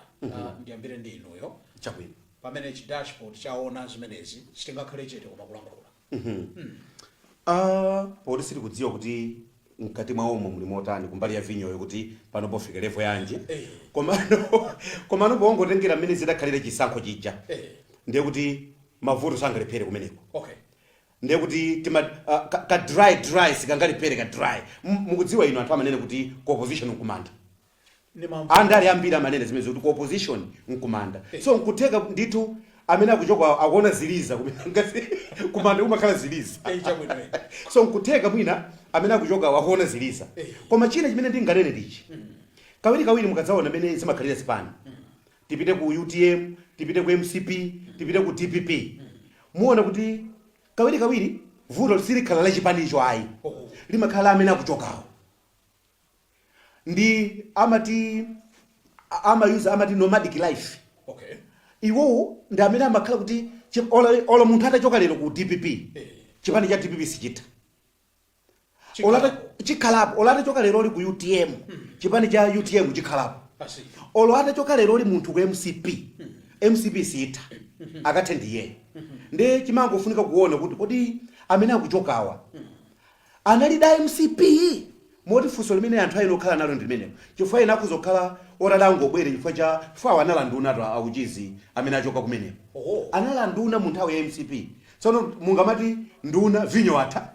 ndiyambire ndi inuyo chabwino pamene dashboard chaona zimenezi sitingakhale chete koma kulankhula poti sili kudziwa kuti mkati mwa omwe muli motani kumbali ya vinyoyo kuti pano pofika level yanji komano powongotengera mmene zidakhalire chisankho chija ndiye kuti mavuto sangalephere kumeneko okay ndiye kuti ka dry sikangalephere ka dry mukudziwa ino anthu amanene kuti opposition nkumanda andali ambiri amanene zimene kuti opposition nkumanda so nkutheka ndithu amene akuchoka akuona ziliza kumanda umakhala ziliza so nkutheka mwina amene akuchoka akuona ziliza koma china chimene ndinganene ndichi kawiri mukadzaona amene zimakhalira zipani tipite ku UTM tipite ku MCP tipite ku DPP muona kuti kawiri vuto silikhala la chipanicho ayi limakhala amene akuchokawo ndi amati nomadic life okay iwo ndi amene amakhala kuti ola munthu atachoka lero ku DPP chipani cha DPP sichita chikhalapo ola atachoka lero oli ku UTM chipani cha UTM chikhalapo olo atachoka lero oli munthu ku MCP sita akathe ndiye ndi chimangofunika kuona kuti kodi amene akuchokawa analida MCP moti funso limene anthu ayino khala nalo ndimeneko chifukwa ena akuzokhala otadangobwere chifukwa analanduna akuchizi amene achoka kumeneko analanduna mu nthawi ya MCP tsono mungamati nduna vinyo watha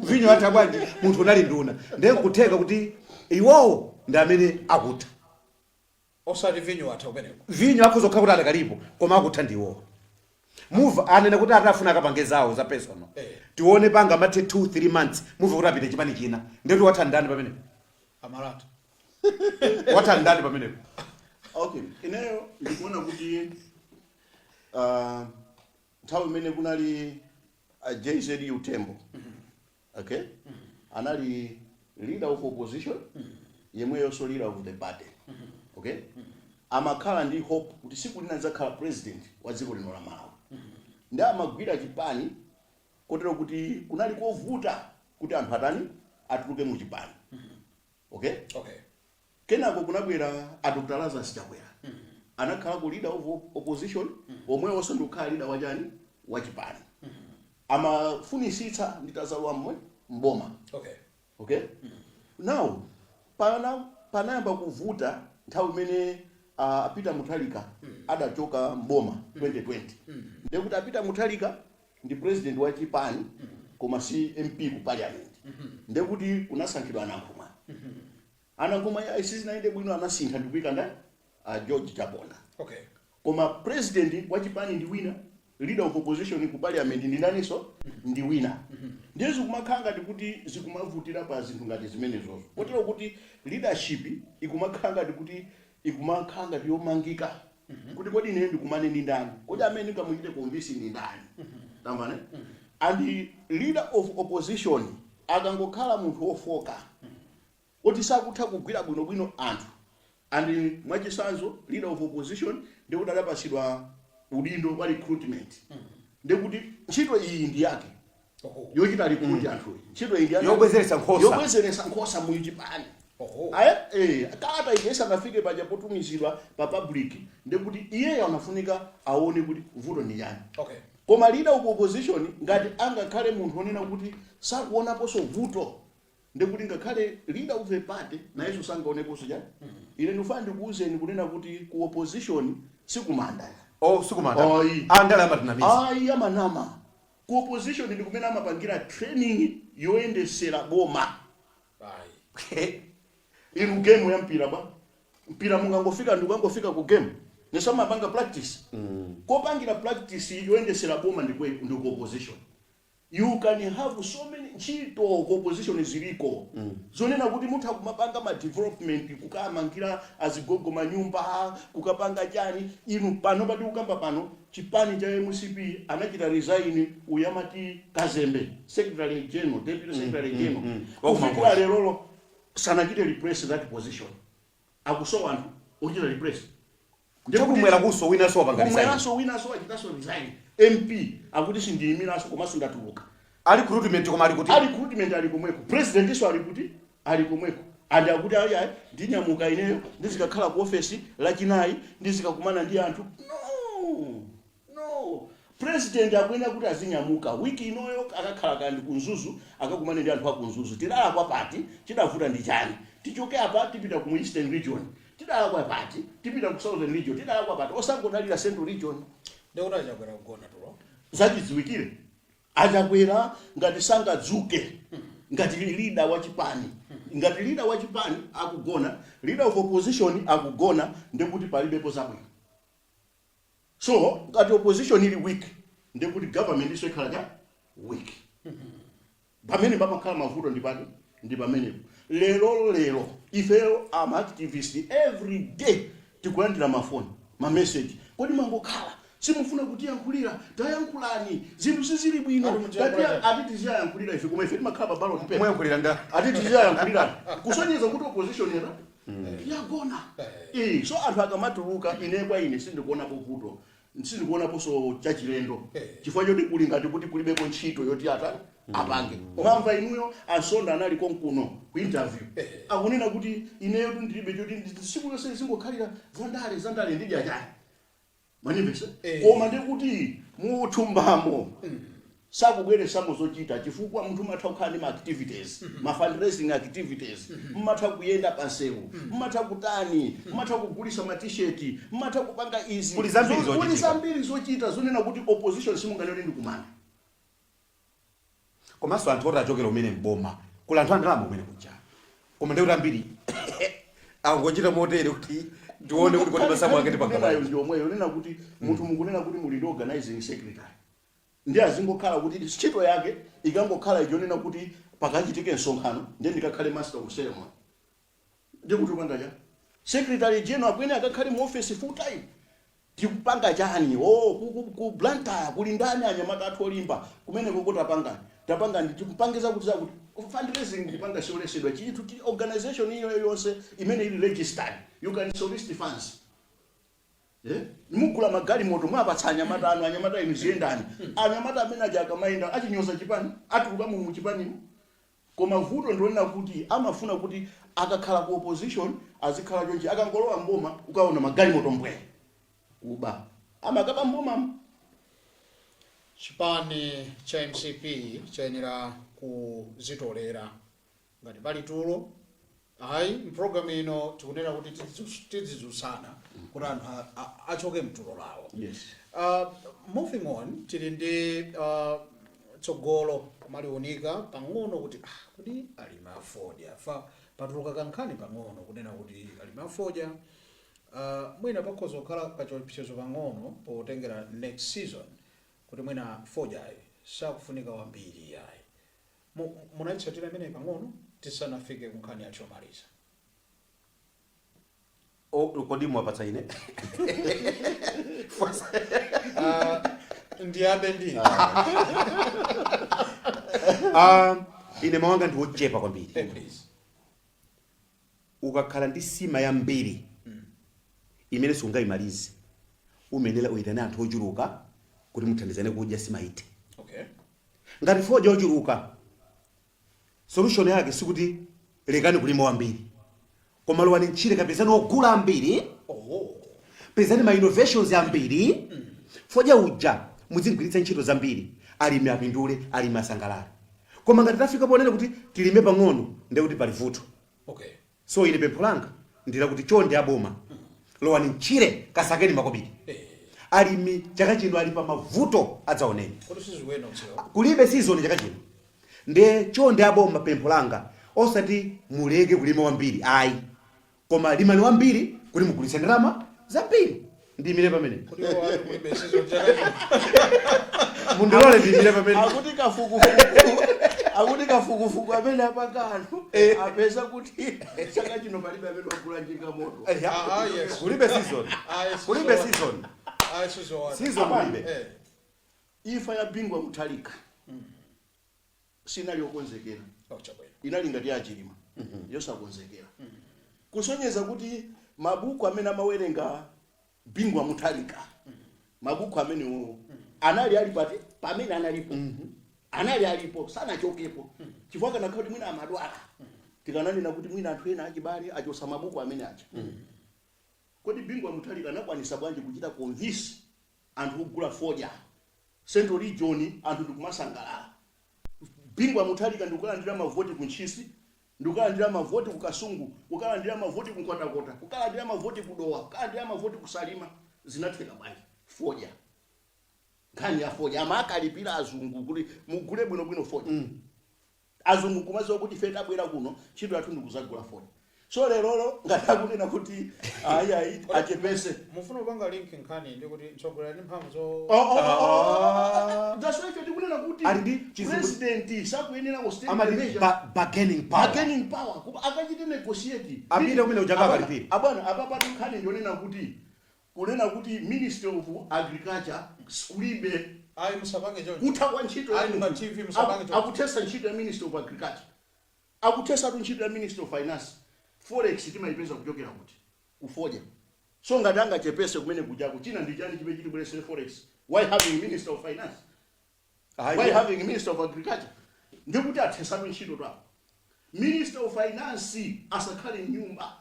vinyo watha bwanji munthu unali nduna ndiye kutheka kuti iwowo ndi amene akutha osati vinyo watha kumeneko vinyo akuzokhala kuti adakalipo koma akutha ndiwo move anena kuti atafuna akapange zawo za personal tione panga mathe 2-3 months move kuti apite chipani china ndetu wathandani pamene amalata wathandani pamene okay ineyo ndikuona kuti nthawi imene kunali JZ Utembo okay anali leader of opposition yemweyonso leader of the party okay amakhala ndi hope kuti siku lina adzakhala president wa dziko lino la Malawi ndi amagwira chipani kotero kuti kunali kovuta kuti anthu atani atuluke mu chipani okay kenako kunabwera a Dr. Lazarus Chakwera anakhala ku leader of opposition omweyonso ndikukhala leader wachani wa chipani amafunisitsa nditazalwa mboma okay now panayamba kuvuta nthawi imene Peter Mutharika adachoka mboma 2020 ndiye kuti Peter Mutharika ndi president wa chipani koma si MP ku parliament ndiye kuti kunasankhidwa anagoma sizinaende bwino anasintha ndikuika nda George Chaponda okay koma president wa chipani ndi wina leader of opposition ku parliament ndi ndaniso ndi wina ndiye zikumakhanga ndikuti zikumavutira pa zinthu ngati zimenezo kotero kuti leadership ikumakhanga ndikuti ikumakhanga yomangika kuti kodi ine ndikumane ndi ndani kodi amene ngamuchite convince ndi ndani tamvane and leader of opposition akangokhala munthu ofoka kuti sakutha kugwira bwinobwino anthu and mwachisanzo leader of opposition ndi kuti adapasidwa udindo wa recruitment ndi kuti ntchito iyi ndi yake yochita recruit anthu ntchito iyi ndi yake yobwezeretsa nkhosa mu chipani kata igesa ngafike paja potumizidwa pa public ndi kuti iye anafunika aone kuti vuto ndi yani koma leader of opposition ngati angakhale munthu onena kuti sakuonaponso vuto ndi kuti ngakhale leader of the party nayeso sangaoneponso chani ine ndifuna ndikuwuzeni kunena kuti ku opposition sikumanda sikumanda andala matinamiza amanama ku opposition ndi kumene amapangira training yoyendesera boma inu game ya mpira mungangofika ndikangofika ku game nesamapanga practice kopangira practice yoyendesera boma ndi ku opposition you can have so many ntchito ku opposition ziliko zonena kuti munthu akumapanga ma development kukamangira azigogo manyumba kukapanga chani inu pano pati ukamba pano chipani cha MCP anachita resign uyamati Kazembe secretary general deputy secretary general kufikira lero sanachite replace that position akusowa anthu ochita replace ndikumwera kuso wina so pangaliza achitaso resign MP akuti sindiyimiraso komanso ndatuluka ali recruitment koma ali kuti ali recruitment ali komweko president iso ali kuti ali komweko andi akuti ayi ndinyamuka ineyo ndizikakhala ku office lachinayi ndizikakumana ndi anthu no president akwena kuti azinyamuka wiki inoyo akakhala kandi kunzuzu akakumana ndi anthu akunzuzu tidala kwa pati chidavuta ndi chani tichoke apa tipita ku Eastern region tidala kwa pati tipita ku Southern region tidala kwa pati osangodalira Central region ndikuti achakwera kugona tulo zachidziwikire achakwera ngati sangadzuke ngati leader wa chipani ngati leader wa chipani akugona leader of opposition akugona ndekuti palibepo zabwino so ngati opposition ili weak ndekuti government iso ikhala weak pamene pamakhala mavuto ndi pamenepo lero ifeyo am activist every day tikulandira mafoni ma message kodi mangokhala simufuna kutiyankhulira tayankhulani zinthu sizili bwino ati tiziyankhulira ife koma ife timakhala pa ballot paper mwayankhulira nda ati tiziyankhulira kusonyeza kuti opposition yagona so anthu akamatuluka ine kwa ine sindikuonapo vuto sindikuonaponso chachilendo chifukwa choti kuli ngati kuti kulibepo ntchito yoti apange mwamva inuyo Ansonda anali konkuno ku interview akunena kuti ineyo ndilibe choti siku yonse zingokhalira zandale ndidya chani manipesa koma ndikuti muthumbamo sakubweresamo zochita chifukwa munthu matha kukhala ndi ma activities ma fundraising activities mmatha kuyenda pansewu mmatha kutani mmatha kugulisa ma t-shirt mmatha kupanga izi kuli zambiri zochita zonena kuti opposition simunganene ndi kumana komanso anthu oti achokera umene mboma kula anthu andalama umene kuja koma ndikuti ambiri angochita motere kuti ndione kuti kodi masamu ake tipanganayo ndiomweyo nena kuti munthu mukunena kuti muli ndi organizing secretary ndi azingokhala kuti ntchito yake ikangokhala ichonena kuti pakachitike msonkhano ndiye ndikakhale master of ceremony ndikuti upanga cha secretary general akwene akakhale mu office full time tikupanga chani ku Blantyre kuli ndani anyamata athu olimba kumene kokota tapanga ndikupangiza kuti zakuti fundraising ndipanga siolesedwa chinthu organization iyo yonse imene ili registered you can solicit funds mugula magali moto mwapatsa anyamata anu anyamata inu ziyendani anyamata amene aja akamaenda achinyoza chipani atuluka mu chipani koma vuto ndionena kuti amafuna kuti akakhala ku opposition azikhala chonchi akangolowa mboma ukaona magali moto mbwe uba amakaba mboma chipani cha MCP chayenera kuzitolera ngati pali tulo ayi program ino tikunena kuti tidzidzusana kuti anthu achoke mtulo lawo. Yes. Moving on tili ndi tsogolo malionika pang'ono kuti kuti ali mafodya fa patuluka kankhani pang'ono kunena kuti ali mafodya mwina pakhoza kukhala kachiopsezo pang'ono potengera next season kuti mwina fodya sakufunika wambiri yayi munayitsatira imene pang'ono tisanafike kunkhani yachomaliza. Kodi mwapatsa ine ndiabe ndi ine mawanga ndi wochepa kwambiri. please Ukakhala ndi sima ya mbiri imene sungayimalize umenera uitane anthu ochuluka kuti muthandizane kudya sima ite. okay Ngati fodya ochuluka solution yake sikuti lekani kulima wambiri koma lowani ntchire kapezani ogula ambiri pezani ma innovations ambiri fodya uja muzingwiritsa ntchito zambiri alimi apindule alimi asangalala koma ngati tafika ponena kuti tilime pang'ono ndiye kuti pali vuto. okay So ine pempho langa ndila kuti chonde aboma lowani ntchire kasakeni makobiri alimi chaka chino ali pa mavuto adzaoneni kuti siziwena utsewa kulibe season chaka chino ndiye chonde aboma pempho langa osati muleke kulima wambiri ayi koma limani wambiri kuti mugulitse ndalama zambiri ndimire pamene kuti watu kulibe season chakachino. mundilole ndimire pamene akuti kafukufuku amene apanga anthu apeza kuti chaka chino palibe amene wagula njinga moto. Yes. kulibe season kulibe season season kulibe Imfa ya Bingwa Mutharika sinali yokonzekera, inali ngati yachilima yosakonzekera, kusonyeza kuti mabuku amene amawerenga Bingwa Mutharika mabuku amene anali ali pati pamene analipo anali alipo sanachokepo chifukwa kana kuti mwina amadwala tikananena kuti mwina anthu ena achibale achosa mabuku amene acha. Kodi Bingwa Mutharika anakwanisa bwanji kuchita convince anthu kugula foja Central Region anthu ndikumasangalala. Bingwa Mutharika ndikulandira mavoti ku Ntchisi, ndikulandira mavoti ku Kasungu, kukalandira mavoti ku Nkhotakota, kukalandira mavoti ku Dowa, kukalandira mavoti ku Salima, zinatheka bwanji foja. Nkhani ya foja amakalipira azungu kuti mugule bwino foja. Azungu kumaziwa kuti ife tabwera kuno ntchito yathu ndikuzagula foja. So lero ngati akunena kuti ayi achepese mufuna kupanga link nkhani ndi kuti mtsogoleri ndi mphamvu zo that's why tikunena kuti ali president sakuyenera ku state amali bargaining power kuba akachite negotiate apite kumene ujakaka alipira abwana apapa nkhani ndionena kuti Ministry of Agriculture kulibe ayi musapange choncho kutha kwa ntchito ayi ma TV musapange choncho akutesa ntchito ya Ministry of Agriculture akutesa ntchito ya Ministry of Finance. Forex timayipeza kuchokera kuti kufoja. So ngati angachepese kumene kujako china ndi chani chimene chilibwerese forex. Why having Minister of Finance? Why having Minister of Agriculture? Ndikuti athesa ntchito twapo. Minister of Finance asakhale nyumba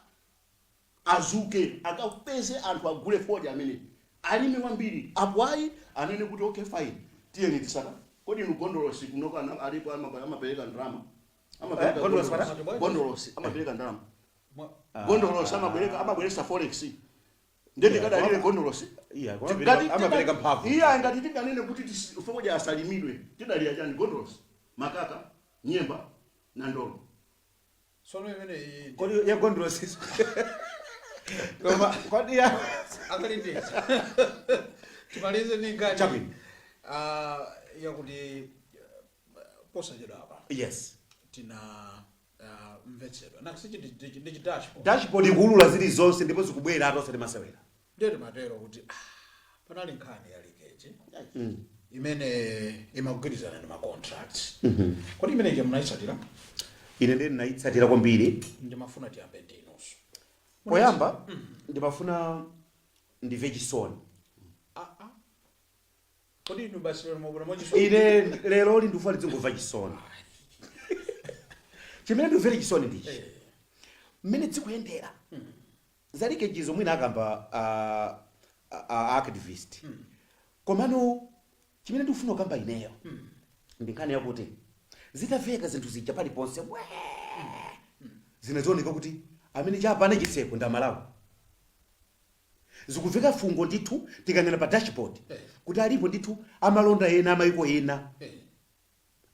azuke akapeze anthu agule foja amene alime wambiri apo ayi anene kuti okay fine tiyeni tisaka kodi mgondolosi kunoko alipo amapereka ndalama gondolosi amapereka ndalama gondolosi amabweresa forex ndende kada alile gondolosi amapereka mphamvu ngati tikanene kuti foja asalimidwe tidaliya chani gondolosi makaka nyemba na ndolo sono imene kodi ya gondolosi koma kodi ya akalindeza timalize ni ngati chapini ya kuti posachedwa apa yes tina mvetsedwa nakusichi ndi dashboard dashboard ikulula zili zonse ndipo zikubwera ato osati masewera ndeti matero kuti panali nkhani ya leakage imene imagwirizana ndi ma contracts kodi imene je mnaitsatira ine ndi naitsatira kwambiri ndimafuna tiyambe ndi inunso poyamba ndimafuna ndive chisoni kodi inu basi mabula mochisoni ine lero ndifuna ndizingomva chisoni chimene ndimvere chisoni ndichi mmene dzikuyendera za leakages mwina akamba activist komano chimene ndikufuna kukamba ineyo ndi nkhani yakuti zitamveka zinthu zija paliponse zinazioneka kuti amene chapana chitseko ndi Amalawi. Zikuveka fungo ndithu tikanena pa dashboard kuti alipo ndithu amalonda ena amayiko ena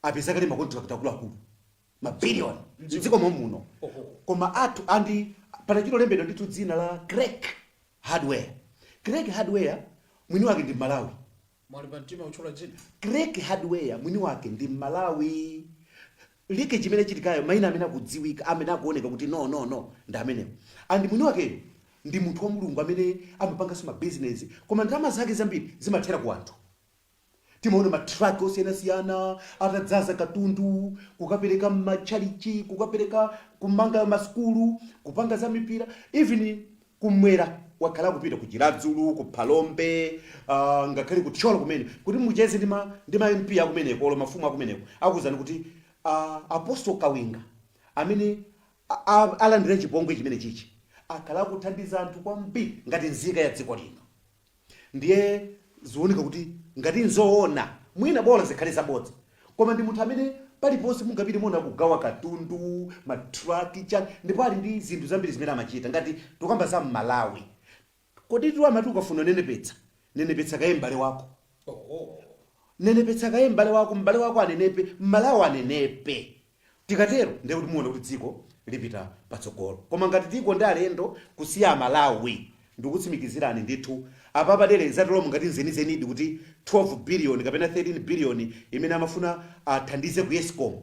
apeza kale makontrakt akuluakulu mabiliyoni dziko muno koma athu andi panachito lembedwa ndithu dzina la Craig Hardware. Craig Hardware mwini wake ndi Malawi. Mwalipantima uchula dzina Craig Hardware mwini wake ndi Malawi. Like chimene chitikayo maina amene akudziwika amene akuoneka kuti no ndi amenewo andi mwini wake ndi munthu wa Mulungu amene amapanga sima business koma ndalama zake zambiri zimathera ku anthu. Timaona matruck osiyanasiyana atadzaza katundu kukapereka machalichi kukapereka kumanga maskulu kupanga za mipira even kumwera wakhala kupita ku Chiradzulu ku Phalombe ngakhale ku Tcholo kumene kuti mucheze ndi ma MP akumeneko olo mafumu akumeneko akuzani kuti Apostle Kawinga amene alandira chipongwe chimene chichi akhala kuthandiza anthu kwambiri ngati nzika ya dziko lino. Ndiye zioneka kuti ngati nzoona mwina bola zikhale zabodza koma ndi munthu amene paliponse mungapite muona kugawa katundu matruck chani ndipo ali ndi zinthu zambiri zimene amachita ngati tukamba za Malawi. Kodi tu amati ukafuna nenepetsa kaye m'bale wako nenepetsa kaye m'bale wako anenepe Malawi anenepe tikatero ndiye kuti muona kuti dziko lipita patsogolo koma ngati tiko ndi alendo kusiya Malawi ndikutsimikizirani ndithu apa padere zatolo mungati nzenizeni kuti 12 billion kapena 13 billion imene amafuna athandize ku Eskom.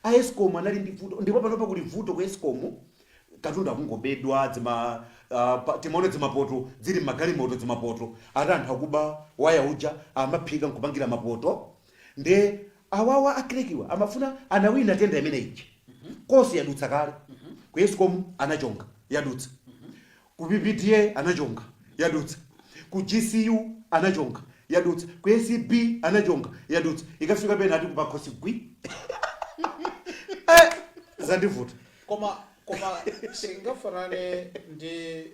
A Eskom anali ndi vuto ndipo panopa kuli vuto ku Eskom katundu akungobedwa timaona zimapoto zili magalimoto zimapoto ati anthu akuba waya uja amaphika nkupangira mapoto nde awawa akrekiwa amafuna anawina tenda imene iji kosi yadutsa kale ku Eskom anachonga yadutsa ku PPDA anachonga yadutsa ku GCU anachonga yadutsa ku ACB anachonga yadutsa ikafika pena ati kupakhosi gwi zandivuta koma singafanane ndi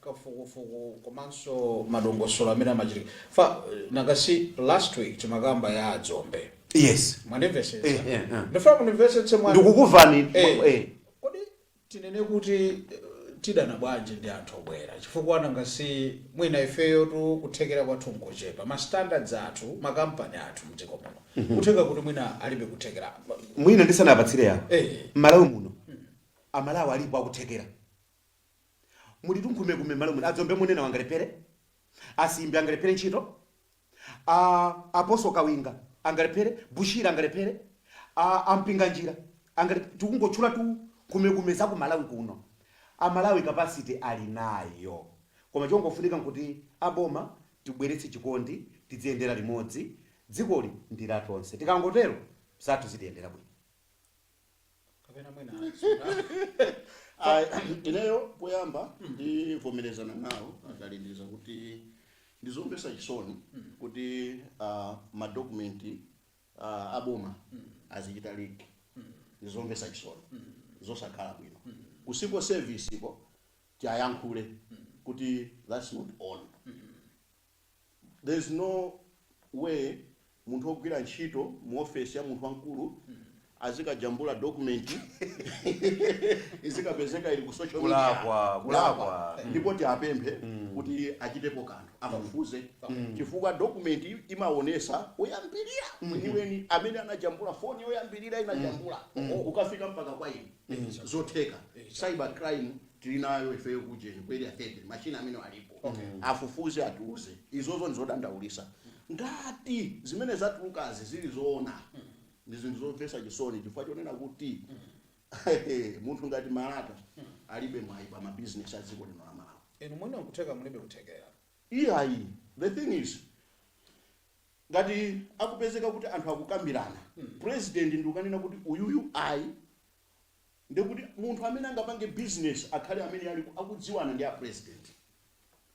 kafukufuku komanso madongosolo amene amachitika fa nakasi last week timakamba ya Dzombe. Yes, Manivesese ndifuna munivesese mwana ndikukuvani kodi tinene kuti tidana bwanji ndi anthu obwera chifukwa nangasi mwina ifeyo tu kuthekera kwathu nkochepa ma standards athu makampani athu mdziko muno kutheka kuti mwina alibe kuthekera mwina ndisanapatsire yapo Malawi muno amalawi alipo akuthekera muli tunkhumekume malo muno Adzombe munena wangalepere asimbi angalepere ntchito aposo kawinga angalepere Bushira angalepere ampinga njira tikungotchula tu kumekume za ku Malawi kuno amalawi capacity alinayo koma chongofunika nkuti aboma tibweretse chikondi tidziyendera limodzi dzikoli ndi la tonse tikangotero sathu zitiyendera bwino kapena mwina ineyo poyamba ndivomerezana nawo akalindiza kuti ndizombesa chisoni kuti madokumenti aboma azichita liki ndizombesa chisoni zosakhala bwino ku civil service iko tiyayankhule kuti that's not on. There's no way munthu ogwira ntchito mu office ya munthu wankulu azikajambula document izikapezeka ili ku social media kulakwa ndipo tiapemphe kuti achitepo kanthu afufuze chifukwa document imaonesa oyambirira mwenyeweni amene anajambula phone yoyambirira inajambula ukafika mpaka kwa ine zotheka cyber crime tilinayo ifeyo kujeni kweli ya 30 machine amene alipo afufuze atiuze izozo ndizodandaulisa ngati zimene zatulukazi zili zoona ndizinthu zomvesa chisoni chifukwa chonena kuti munthu ngati Malata alibe mwayi pa mabusiness a dziko lino la Malawi. enu mwina nkutheka mulibe kuthekera iyayi the thing is ngati akupezeka kuti anthu akukambirana president ndiukanena kuti uyuyu ayi ndekuti munthu amene angapange business akhale amene ali akudziwana ndi a president.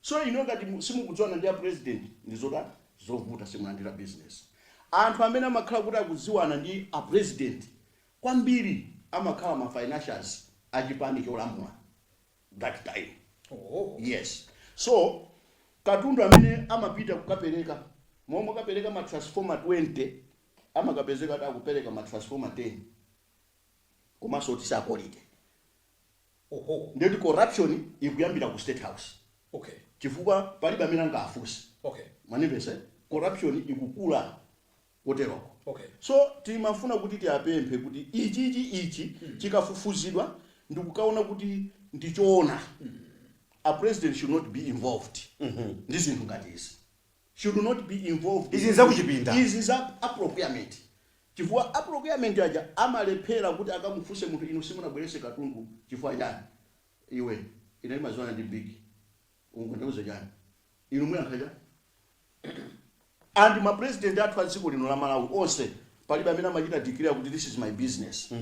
So ino ngati simukudziwana ndi a president ndizota zovuta simulandira business. Anthu amene amakhala kuti akudziwana ndi a president kwambiri amakhala ma financials achipani cholamula that time. Yes. So katundu amene amapita kukapereka momwe kapereka ma transformer 20 amakapezeka kuti akupereka ma transformer 10 komanso tisa quality. Ndeti corruption ikuyambira ku State House. Chifukwa palibe amene angafusa. Manipese corruption ikukula koteroko. So timafuna kuti tiapemphe kuti ichi chikafufuzidwa ndikukaona kuti ndichoona. A president should not be involved. This is ngatizi. Should not be involved. Izi za kuchipinda. Izi za appropriate. Chifukwa appropriate aja amalephera kuti akamufuse munthu ino simunabwerese katundu chifukwa chani. Iwe inali mazwana ndi big. Ungondeuze chani. Inu muyankhaja. And my president athu adziko lino la Malawi onse palibe amene amachita declare kuti this is my business.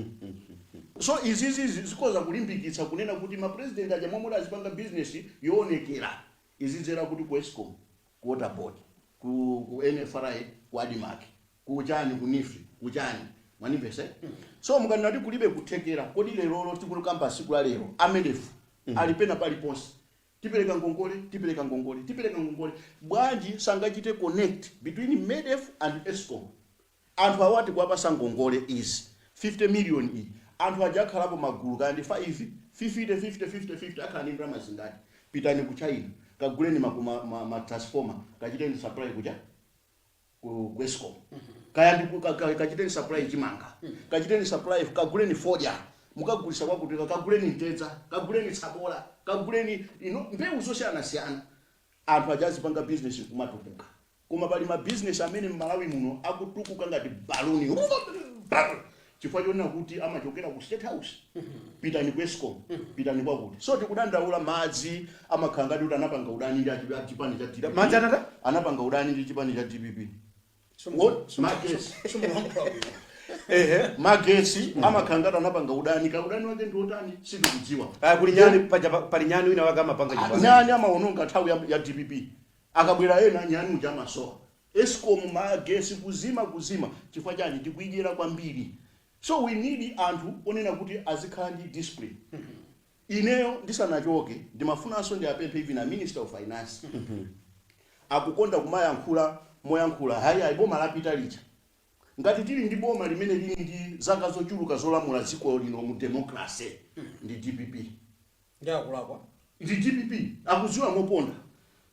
So izizi zikoza kulimbikitsa kunena kuti ma president aja momwe azipanga business yoonekera izidzera kuti ku Eskom, ku water board, ku NFRA, ku Adimark, ku chani ku NIFRI, ku chani manipese. So mukanena kuti kulibe kuthekera kodi lero tikulu campus ku lero amedefu alipena paliponse. Tipereka ngongole bwanji sangachite connect between MEDEF and Eskom. Anthu awati kuwapasa ngongole is 50 million i anthu aja akhalapo magulu kandi 50 akhala ndi ndalama zingati pitani ku China kaguleni ma transformer kachiteni supply kuja ku Eskom kaya ndi kachiteni supply chimanga kachiteni supply kaguleni foja mukagulisa kwakuti kaguleni mtedza kaguleni tsabola kaguleni mbewu zosiyanasiyana anthu achazipanga business kumatukuka koma pali ma business amene m'Malawi muno akutukuka ngati baluni chifukwa chonena kuti amachokera ku State House pitani ku Eskom pitani kwakuti so tikudandaula madzi amakhala ngati kuti anapanga udani ndi chipani cha DPP madzi anapanga udani ndi chipani cha DPP magesi amakhala ngati anapanga udani wake ndi otani sitikudziwa pali nyani wina wake amapanga chipani nyani amaononga nthawi ya DPP akabwera ena nyani uja amasowa Eskom magesi kuzima chifukwa chani tikuidyera kwambiri. So we need anthu onena kuti azikhala ndi discipline. Ineyo ndisanachoke ndimafunanso ndi apemphe even a Minister of Finance akukonda kumayankhula moyankhula hayi boma lapita licha ngati tili ndi boma limene lili ndi zaka zochuluka zolamula dziko lino mu democracy ndi DPP ndi DPP akuziwa moponda.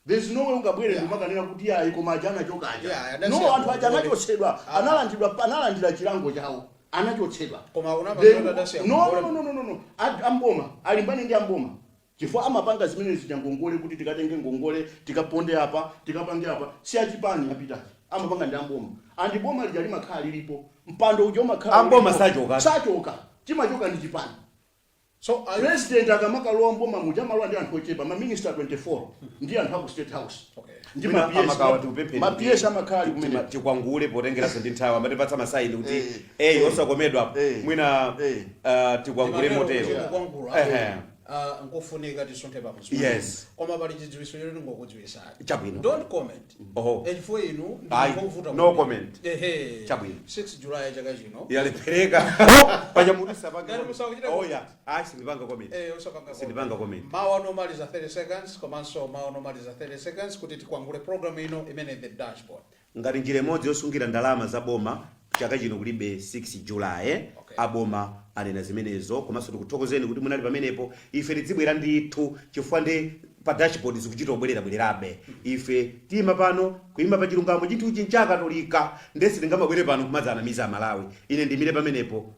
There's no way ungabwere ndimakanena kuti yayi koma ajana chokaja no anthu ajana chosedwa analandira chilango chawo anachotsedwa koma unapanga dasi ya no amboma alimbane ndi amboma chifukwa amapanga zimene zichangongole kuti tikatenge ngongole tikaponde apa tikapange apa si achipani apita amapanga ndi amboma andi boma lija limakhala lilipo mpando ujo makhala amboma sachoka chimachoka ndi chipani. So president akamakalowa mboma muja malwa ndi anthu ochepa ma minister 24 ndi anthu aku State House. Okay. Ndi ma-PS amakali kumene tikwangule potengeraso ndi nthawi amatipatsa masaini kuti osakomedwa mwina tikwangule motero. Ngofunika tisunthe pamuzi. Yes. Koma pali chidziwiso lero ngokudziwisa. Chabwino. Don't comment. Chifukwa inu ndikuvuta. No comment. Chabwino. 6 July chaka chino. Yalipereka. Panyamulisa panga. Oh yeah. Sindipanga comment. Sindipanga comment. Mawa normaliza 30 seconds. Komanso mawa normaliza 30 seconds kuti tikwangule program ino imene the dashboard. Ngati njira imodzi yosungira ndalama za boma chaka chino kulibe 6 July Okay. Aboma anena zimenezo komanso tikuthokozeni kuti munali pamenepo ife tizibwera ndithu chifukwa ndi pa dashboard zikuchita bwererabe ife tima pano kuima pa chilungamo chinthu chincha katolika ndesi tingamabwere pano kumadzana miza Malawi ine ndimire pamenepo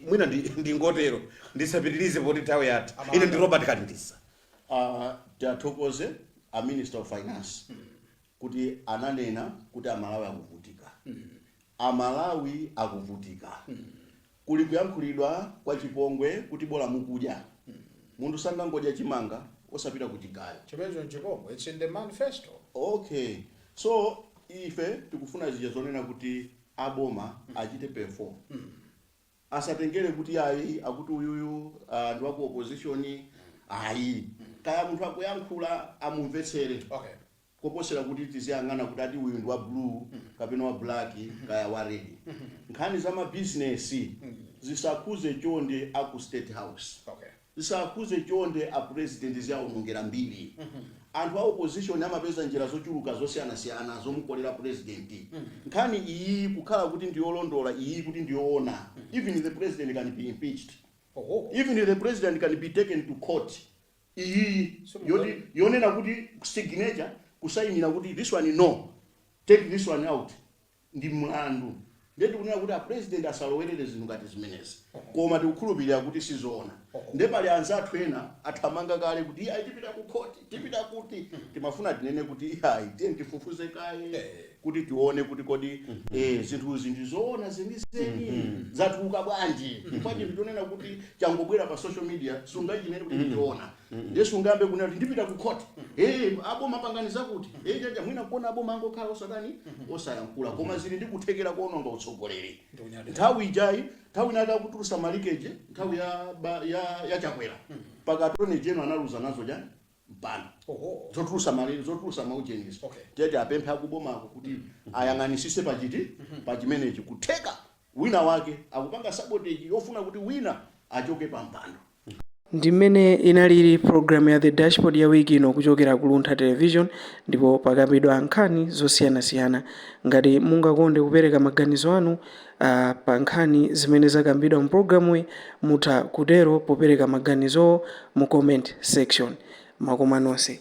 mwina ndi ngotero ndisapitirize poti nthawi yathu ine ndi Robert Kandisa. Tiathokoze a Minister of Finance kuti ananena kuti Amalawi akuvutika. Amalawi akuvutika. Kuli kuyankhulidwa kwa chipongwe kuti bola mukudya. Mundu sangangodya chimanga osapita kuchigayo. Chimezo chipongwe it's in the manifesto. Okay. So ife tikufuna zija zonena kuti aboma achite perform. Asatengere kuti ayi akuti uyuyu ndi wa opposition ayi. Kaya munthu akuyankhula amumvetsere. Okay. Koposera kuti tiziyang'ana kuti ati uyu ndi wa blue kapena wa black kaya wa red. Nkhani za ma business zisakhuze chonde aku State House. Okay. Zisakhuze chonde a president ziyaonongera mbiri. Anthu a opposition amapeza njira zochuluka zosiyana zomukolera president. Nkhani iyi kukhala kuti ndiyolondola iyi kuti ndiyoona. Even the president can be impeached. Even the president can be taken to court. Iyi yonena kuti signature kusainira kuti this one no take this one out ndi mlandu ndeti kunena kuti a president asalowerere zinthu ngati zimenezi koma tikukhulupirira kuti sizoona nde pali anzathu ena athamanga kale kuti ayi tipita ku court tipita kuti timafuna tinene kuti ayi tiye tifufuze kaye kuti tione kuti kodi zinthuzi ndizoona zenizeni zatuluka bwanji chifukwa chinthu chonena kuti changobwera pa social media sungachinene kuti ndiona nde sungambe kunena kuti ndipita ku court aboma panganiza kuti jaja mwina kuona aboma angokhala osatani osayankhula koma zili ndi kuthekera kuononga utsogoleri nthawi ijayi nthawi inaka kutulusa malikeje nthawi ya chakwera pakatone jeno analuza nazo jani mpano zotulusa mauchenisi tete apemphe akubomako kuti ayang'anisise pachimenechi kutheka wina wake akupanga sabotage yofuna kuti wina achoke pa mpando. Ndi mmene inalili programu ya The Dashboard ya wiki ino kuchokera ku Luntha Television ndipo pakambidwa nkhani zosiyanasiyana. Ngati mungakonde kupereka maganizo anu pa nkhani zimene zakambidwa mu programu mutha kutero popereka maganizo mu comment section. Makoma nonse.